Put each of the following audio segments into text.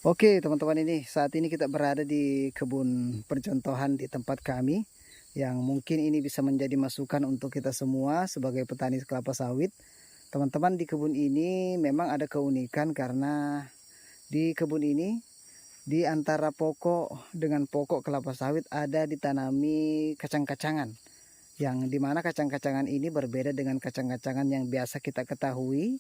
Oke teman-teman, ini saat ini kita berada di kebun percontohan di tempat kami, yang mungkin ini bisa menjadi masukan untuk kita semua sebagai petani kelapa sawit. Teman-teman, di kebun ini memang ada keunikan karena di kebun ini di antara pokok dengan pokok kelapa sawit ada ditanami kacang-kacangan, yang dimana kacang-kacangan ini berbeda dengan kacang-kacangan yang biasa kita ketahui.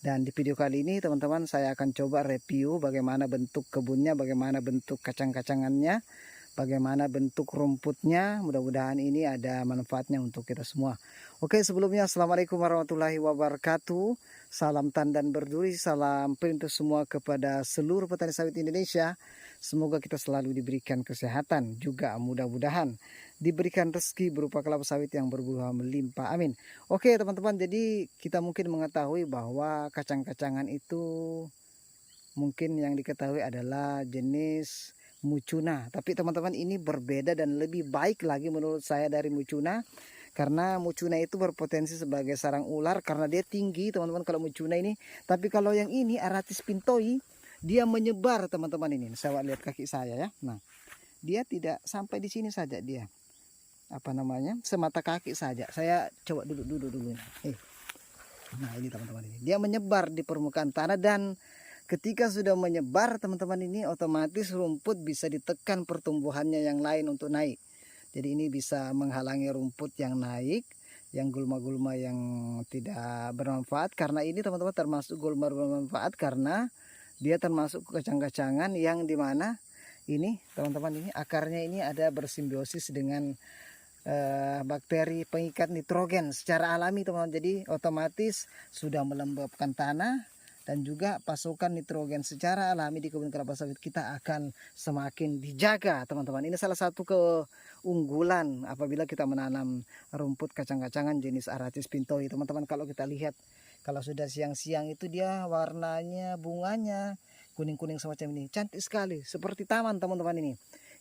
Dan di video kali ini teman-teman, saya akan coba review bagaimana bentuk kebunnya, bagaimana bentuk kacang-kacangannya, bagaimana bentuk rumputnya. Mudah-mudahan ini ada manfaatnya untuk kita semua. Oke, sebelumnya assalamualaikum warahmatullahi wabarakatuh. Salam tandan berduri, salam perintah semua kepada seluruh petani sawit Indonesia. Semoga kita selalu diberikan kesehatan, juga mudah-mudahan diberikan rezeki berupa kelapa sawit yang berbuah melimpah. Amin. Oke teman-teman, jadi kita mungkin mengetahui bahwa kacang-kacangan itu mungkin yang diketahui adalah jenis mucuna. Tapi teman-teman, ini berbeda dan lebih baik lagi menurut saya dari mucuna. Karena mucuna itu berpotensi sebagai sarang ular karena dia tinggi teman-teman kalau mucuna ini. Tapi kalau yang ini Aratis pintoi, dia menyebar teman-teman ini. Saya lihat kaki saya ya. Nah, dia tidak sampai di sini saja dia. Apa namanya? Semata kaki saja. Saya coba duduk dulu. Nah, ini teman-teman ini. Dia menyebar di permukaan tanah, dan ketika sudah menyebar teman-teman ini otomatis rumput bisa ditekan pertumbuhannya yang lain untuk naik. Jadi ini bisa menghalangi rumput yang naik, yang gulma-gulma yang tidak bermanfaat. Karena ini teman-teman termasuk gulma bermanfaat karena dia termasuk kacang-kacangan yang dimana ini teman-teman, ini akarnya ini ada bersimbiosis dengan bakteri pengikat nitrogen secara alami teman-teman. Jadi otomatis sudah melembabkan tanah, dan juga pasokan nitrogen secara alami di kebun kelapa sawit kita akan semakin dijaga teman-teman. Ini salah satu keunggulan apabila kita menanam rumput kacang-kacangan jenis Aratis pintoi teman-teman. Kalau kita lihat, kalau sudah siang-siang itu dia warnanya, bunganya kuning-kuning semacam ini, cantik sekali seperti taman teman-teman ini.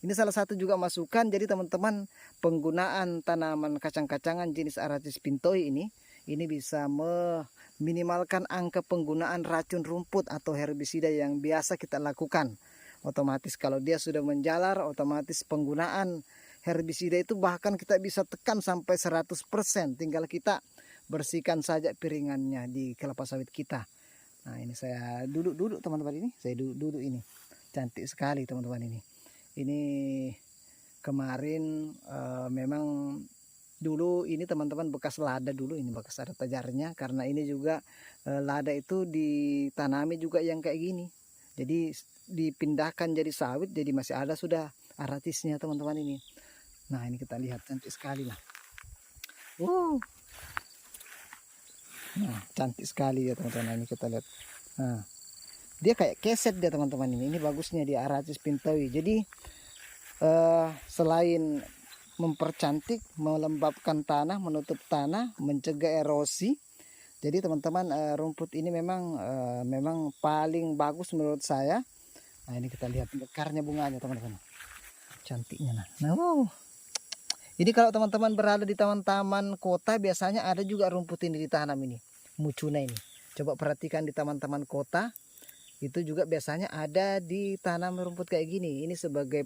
Ini salah satu juga masukan. Jadi teman-teman, penggunaan tanaman kacang-kacangan jenis Aratis pintoi ini bisa meminimalkan angka penggunaan racun rumput atau herbisida yang biasa kita lakukan. Otomatis kalau dia sudah menjalar, otomatis penggunaan herbisida itu bahkan kita bisa tekan sampai 100%. Tinggal kita bersihkan saja piringannya di kelapa sawit kita. Nah, ini saya duduk teman-teman ini. Saya duduk ini. Cantik sekali teman-teman ini. Ini kemarin memang dulu ini teman-teman bekas lada, dulu ini bekas ada tajarnya. Karena ini juga lada itu ditanami juga yang kayak gini. Jadi dipindahkan jadi sawit, jadi masih ada sudah aratisnya teman-teman ini. Nah, ini kita lihat cantik sekali lah. Nah, cantik sekali ya teman-teman, ini kita lihat. Nah, dia kayak keset dia teman-teman ini. Ini bagusnya di Aratis pintoi. Jadi selain mempercantik, melembabkan tanah, menutup tanah, mencegah erosi. Jadi teman-teman, rumput ini memang paling bagus menurut saya. Nah, ini kita lihat mekarnya bunganya teman-teman. Cantiknya nah. Wow. Jadi kalau teman-teman berada di taman-taman kota, biasanya ada juga rumput ini ditanam ini. Mucuna ini. Coba perhatikan di taman-taman kota, itu juga biasanya ada ditanam rumput kayak gini. Ini sebagai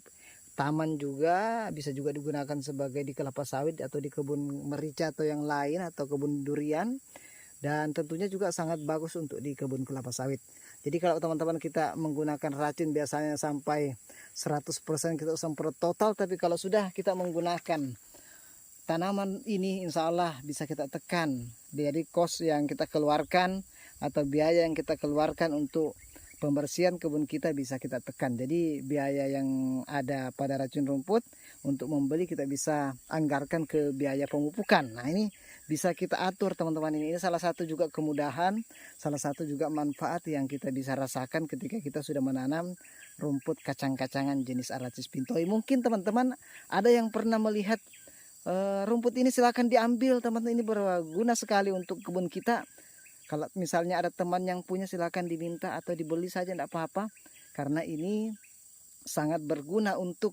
taman juga, bisa juga digunakan sebagai di kelapa sawit atau di kebun merica atau yang lain, atau kebun durian. Dan tentunya juga sangat bagus untuk di kebun kelapa sawit. Jadi kalau teman-teman kita menggunakan racun biasanya sampai 100% kita semprot total. Tapi kalau sudah kita menggunakan tanaman ini, insya Allah bisa kita tekan. Jadi kos yang kita keluarkan atau biaya yang kita keluarkan untuk pembersihan kebun kita bisa kita tekan. Jadi biaya yang ada pada racun rumput untuk membeli kita bisa anggarkan ke biaya pemupukan. Nah, ini bisa kita atur teman-teman ini. Ini salah satu juga kemudahan, salah satu juga manfaat yang kita bisa rasakan ketika kita sudah menanam rumput kacang-kacangan jenis Aratis pintoi. Mungkin teman-teman ada yang pernah melihat rumput ini, silahkan diambil teman-teman. Ini berguna sekali untuk kebun kita. Kalau misalnya ada teman yang punya, silahkan diminta atau dibeli saja, tidak apa-apa. Karena ini sangat berguna untuk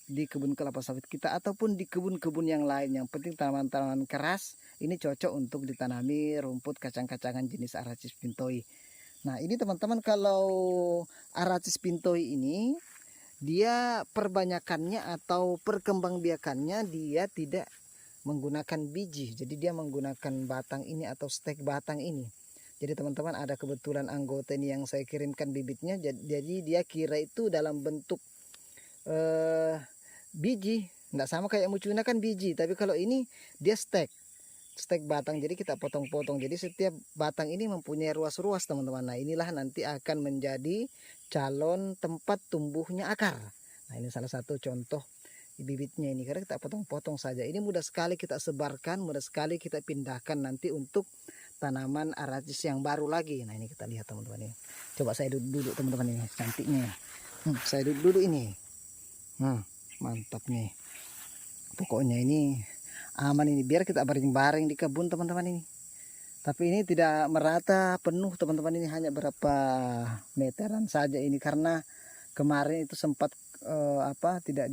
di kebun kelapa sawit kita ataupun di kebun-kebun yang lain. Yang penting tanaman-tanaman keras ini cocok untuk ditanami rumput kacang-kacangan jenis Aratis pintoi. Nah ini teman-teman, kalau Aracis pintoi ini dia perbanyakannya atau perkembangbiakannya dia tidak menggunakan biji, jadi dia menggunakan batang ini atau stek batang ini. Jadi teman-teman, ada kebetulan anggota ini yang saya kirimkan bibitnya, jadi dia kira itu dalam bentuk biji, nggak sama kayak mucuna kan biji, tapi kalau ini dia stek batang, jadi kita potong-potong. Jadi setiap batang ini mempunyai ruas-ruas teman-teman. Nah inilah nanti akan menjadi calon tempat tumbuhnya akar. Nah ini salah satu contoh bibitnya ini, karena kita potong-potong saja. Ini mudah sekali kita sebarkan, mudah sekali kita pindahkan nanti untuk tanaman Aracis yang baru lagi. Nah ini kita lihat teman-teman ini. Coba saya duduk teman-teman, ini cantiknya. Saya duduk ini. Mantap nih. Pokoknya ini aman ini, biar kita baring-baring di kebun teman-teman ini. Tapi ini tidak merata penuh teman-teman, ini hanya berapa meteran saja ini, karena kemarin itu sempat tidak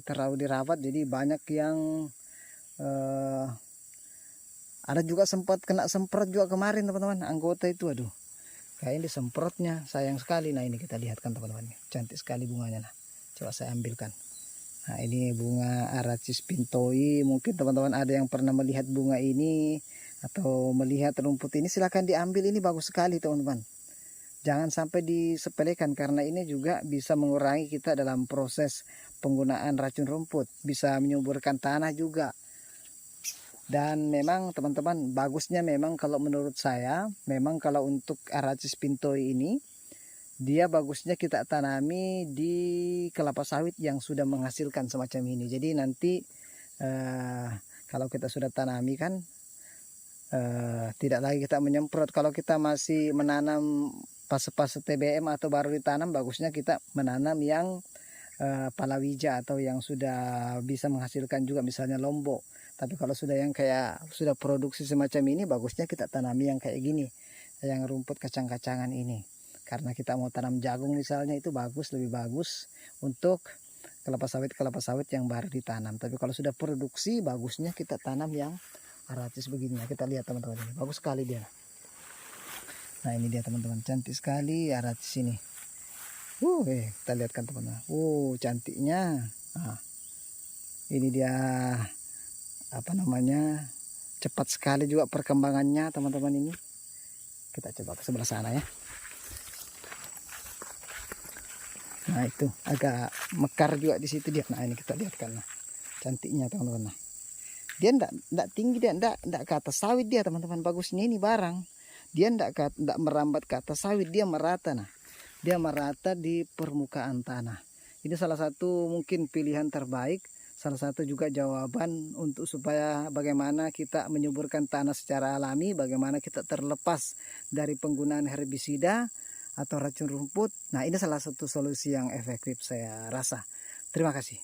terlalu dirawat, jadi banyak yang ada juga sempat kena semprot juga kemarin teman-teman, anggota itu. Aduh, kayak ini disemprotnya, sayang sekali. Nah ini kita lihat kan teman-teman, cantik sekali bunganya. Nah coba saya ambilkan. Nah ini bunga Aracis pintoi. Mungkin teman-teman ada yang pernah melihat bunga ini atau melihat rumput ini, silahkan diambil. Ini bagus sekali teman-teman. Jangan sampai disepelekan, karena ini juga bisa mengurangi kita dalam proses penggunaan racun rumput. Bisa menyuburkan tanah juga. Dan memang teman-teman, bagusnya memang kalau menurut saya, memang kalau untuk Aracis pintoi ini, dia bagusnya kita tanami di kelapa sawit yang sudah menghasilkan semacam ini. Jadi nanti kalau kita sudah tanami kan tidak lagi kita menyemprot. Kalau kita masih menanam fase-fase TBM atau baru ditanam, bagusnya kita menanam yang palawija atau yang sudah bisa menghasilkan juga, misalnya lombok. Tapi kalau sudah yang kayak sudah produksi semacam ini, bagusnya kita tanami yang kayak gini, yang rumput kacang-kacangan ini. Karena kita mau tanam jagung misalnya, itu bagus, lebih bagus untuk kelapa sawit yang baru ditanam. Tapi kalau sudah produksi, bagusnya kita tanam yang Aracis begini. Kita lihat teman-teman, ini bagus sekali dia. Nah ini dia teman-teman, cantik sekali Aracis ini. Kita lihat kan teman-teman. Cantiknya. Nah, ini dia cepat sekali juga perkembangannya teman-teman ini. Kita coba ke sebelah sana ya. Nah itu agak mekar juga di situ dia. Nah ini kita lihat kan, cantiknya teman-teman. Nah, dia enggak tinggi, dia enggak ke atas sawit dia teman-teman. Bagusnya ini barang, dia enggak merambat ke atas sawit, dia merata. Nah dia merata di permukaan tanah. Ini salah satu mungkin pilihan terbaik, salah satu juga jawaban untuk supaya bagaimana kita menyuburkan tanah secara alami, bagaimana kita terlepas dari penggunaan herbisida atau racun rumput. Nah ini salah satu solusi yang efektif saya rasa. Terima kasih.